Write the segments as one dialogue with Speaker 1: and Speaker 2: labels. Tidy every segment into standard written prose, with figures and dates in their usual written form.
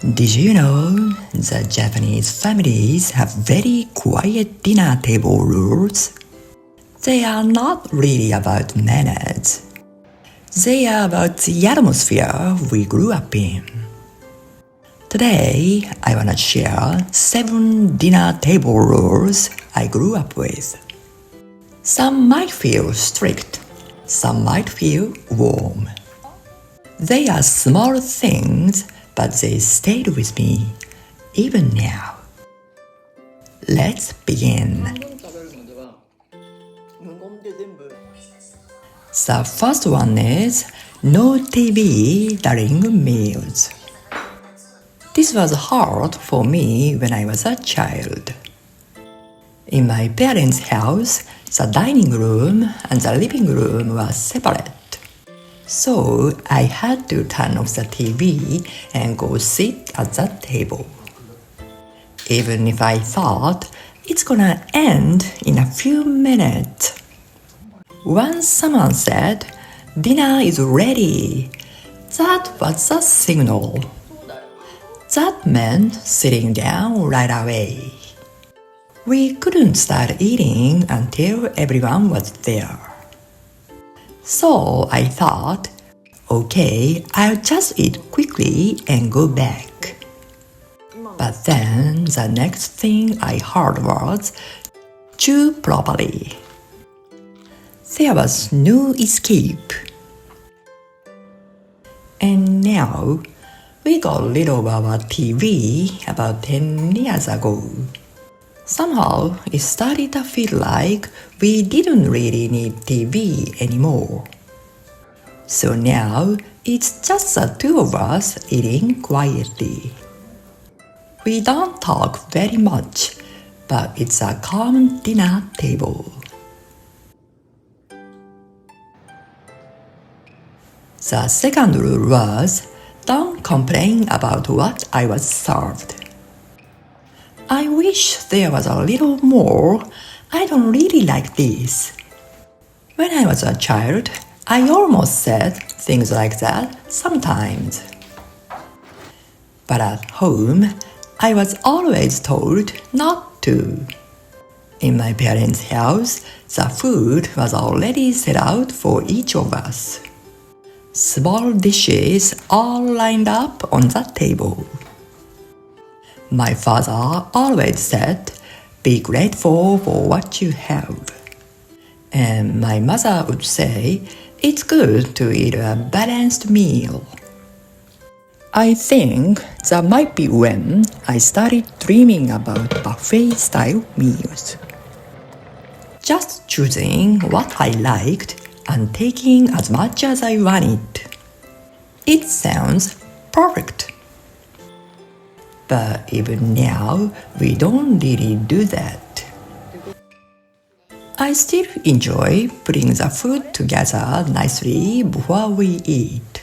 Speaker 1: Did you know that Japanese families have very quiet dinner table rules? They are not really about manners. They are about the atmosphere we grew up in. Today, I want to share 7 dinner table rules I grew up with. Some might feel strict, some might feel warm. They are small things, but they stayed with me, even now. Let's begin. The first one is no TV during meals. This was hard for me when I was a child. In my parents' house, the dining room and the living room were separate. So I had to turn off the TV and go sit at the table. Even if I thought it's gonna end in a few minutes. Once someone said, "Dinner is ready," that was a signal. That meant sitting down right away. We couldn't start eating until everyone was there. So I thought, okay, I'll just eat quickly and go back. But then the next thing I heard was, chew properly. There was no escape. And now, we got rid of our TV about 10 years ago. Somehow, it started to feel like we didn't really need TV anymore. So now, it's just the two of us eating quietly. We don't talk very much, but it's a calm dinner table. The second rule was, don't complain about what I was served. I wish there was a little more. I don't really like this. When I was a child, I almost said things like that sometimes. But at home, I was always told not to. In my parents' house, the food was already set out for each of us. Small dishes all lined up on the table. My father always said, "Be grateful for what you have." And my mother would say, "It's good to eat a balanced meal." I think that might be when I started dreaming about buffet-style meals. Just choosing what I liked and taking as much as I wanted. It sounds perfect. But even now, we don't really do that. I still enjoy putting the food together nicely before we eat.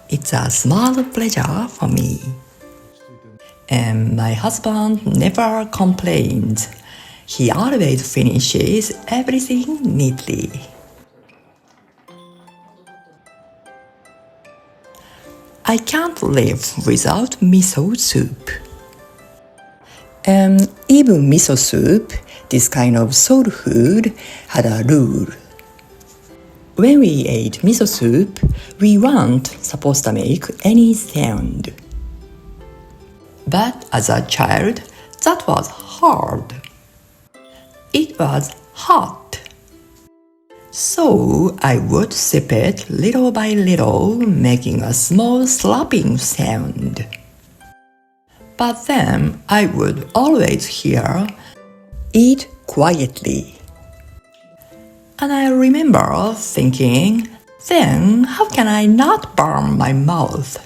Speaker 1: It's a small pleasure for me. And my husband never complains. He always finishes everything neatly. I can't live without miso soup. And even miso soup, this kind of soul food, had a rule. When we ate miso soup, we weren't supposed to make any sound. But as a child, that was hard. It was hot. So I would sip it little by little, making a small slopping sound. But then I would always hear, "Eat quietly." And I remember thinking, then how can I not burn my mouth?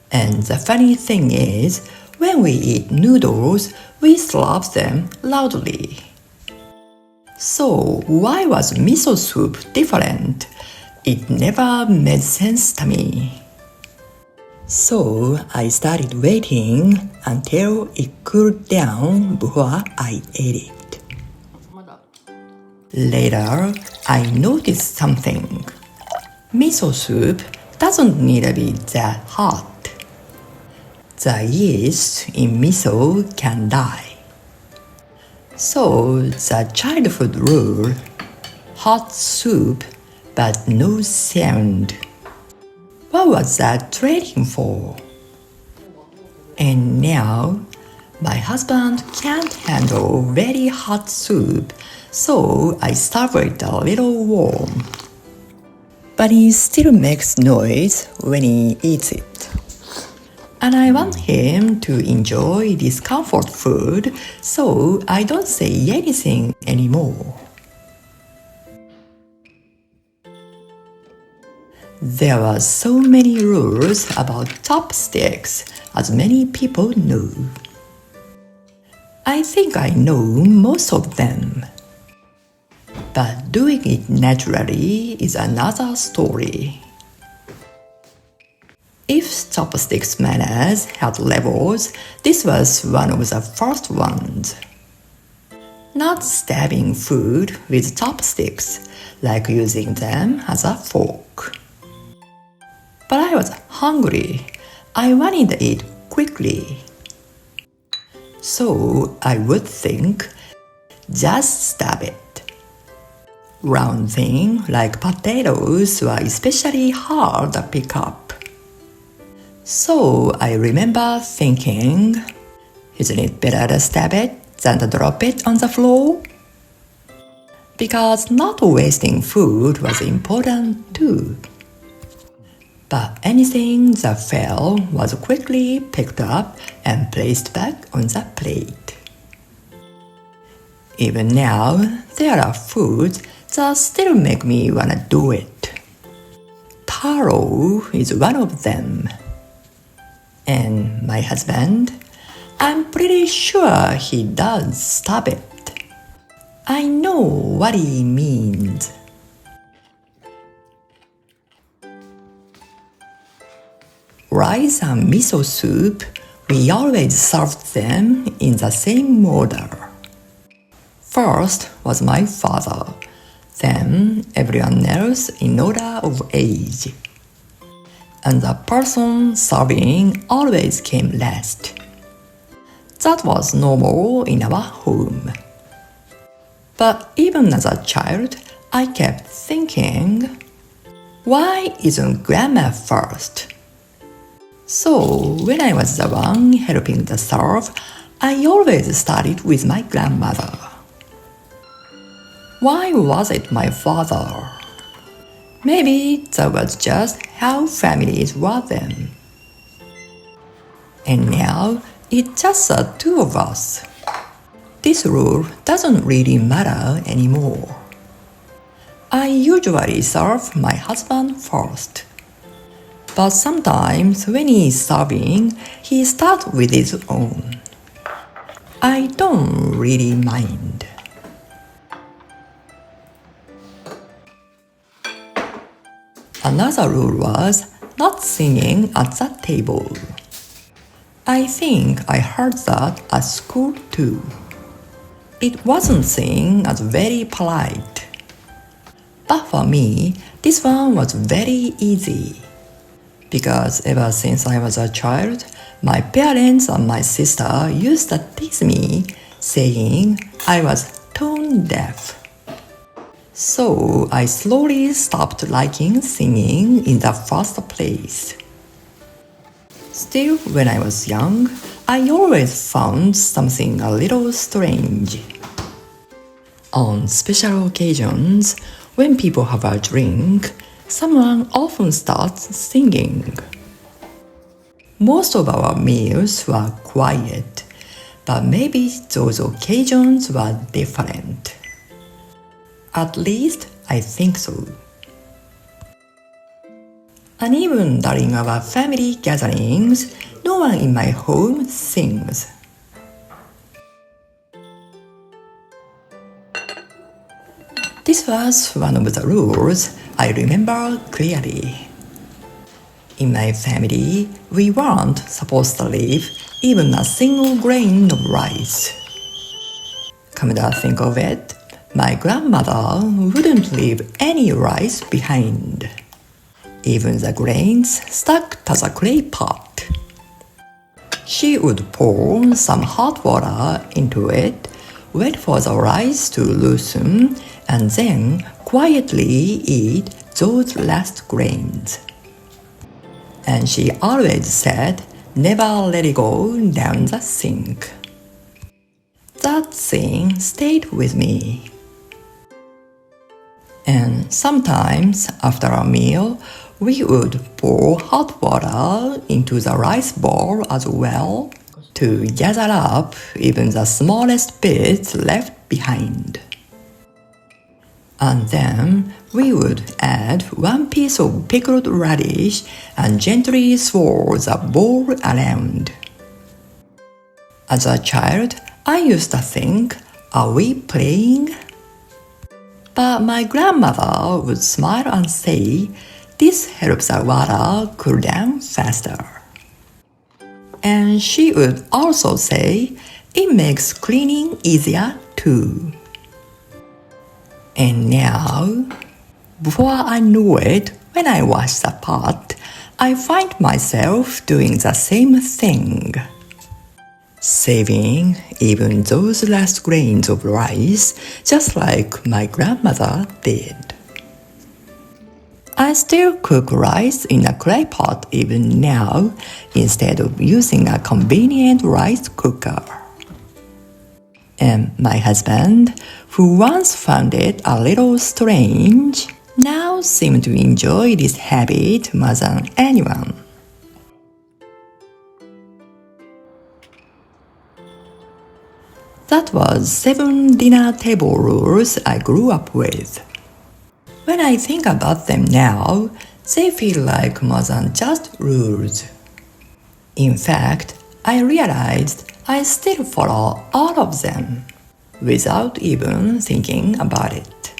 Speaker 1: And the funny thing is, when we eat noodles, we slurp them loudly. So why was miso soup different? It never made sense to me. So I started waiting until it cooled down before I ate it. Later, I noticed something. Miso soup doesn't need to be that hot. the yeast in miso can die. So the childhood rule, hot soup but no sound. What was that training for? And now, my husband can't handle very hot soup, so I serve it a little warm. But he still makes noise when he eats it. And I want him to enjoy this comfort food, so I don't say anything anymore. There were so many rules about chopsticks, as many people know. I think I know most of them. But doing it naturally is another story. If chopsticks manners had levels, this was one of the first ones. Not stabbing food with chopsticks, like using them as a fork. But I was hungry. I wanted to eat quickly. So I would think, just stab it. Round things like potatoes were especially hard to pick up. So I remember thinking, isn't it better to stab it than to drop it on the floor? Because not wasting food was important too. But anything that fell was quickly picked up and placed back on the plate. Even now, there are foods that still make me want to do it. Taro is one of them. And my husband, I'm pretty sure he does stab it. I know what he means. Rice and miso soup, we always served them in the same order. First was my father, then everyone else in order of age. And the person serving always came last. That was normal in our home. But even as a child, I kept thinking, why isn't grandma first? So when I was the one helping to serve, I always started with my grandmother. Why was it my father? Maybe that was just how families were then. And now it's just the two of us. This rule doesn't really matter anymore. I usually serve my husband first. But sometimes when he's serving, he starts with his own. I don't really mind. Another rule was not singing at the table. I think I heard that at school too. It wasn't seen as very polite. But for me, this one was very easy. Because ever since I was a child, my parents and my sister used to tease me, saying I was tone deaf. So I slowly stopped liking singing in the first place. Still, when I was young, I always found something a little strange. On special occasions, when people have a drink, someone often starts singing. Most of our meals were quiet, but maybe those occasions were different. At least I think so. And even during our family gatherings, no one in my home sings. This was one of the rules I remember clearly. In my family, we weren't supposed to leave even a single grain of rice. Come to think of it, my grandmother wouldn't leave any rice behind. Even the grains stuck to the clay pot. She would pour some hot water into it, wait for the rice to loosen, and then quietly eat those last grains. And she always said, never let it go down the sink. That thing stayed with me. And sometimes after a meal, we would pour hot water into the rice bowl as well to gather up even the smallest bits left behind. And then we would add one piece of pickled radish and gently swirl the bowl around. As a child, I used to think, are we playing? But my grandmother would smile and say, this helps the water cool down faster. And she would also say, it makes cleaning easier too. And now, before I knew it, when I wash the pot, I find myself doing the same thing. Saving even those last grains of rice, just like my grandmother did. I still cook rice in a clay pot even now, instead of using a convenient rice cooker. And my husband, who once found it a little strange, now seems to enjoy this habit more than anyone. That was 7 dinner table rules I grew up with. When I think about them now, they feel like more than just rules. In fact, I realized I still follow all of them without even thinking about it.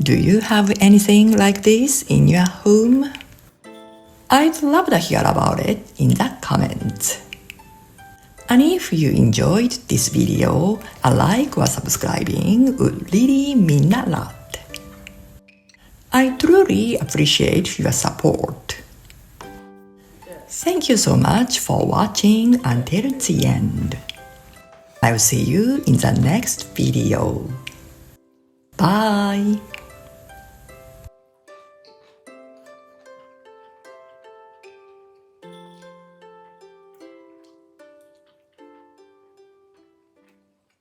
Speaker 1: Do you have anything like this in your home? I'd love to hear about it in the comments. And if you enjoyed this video, a like or subscribing would really mean a lot. I truly appreciate your support. Thank you so much for watching until the end. I'll see you in the next video. Bye!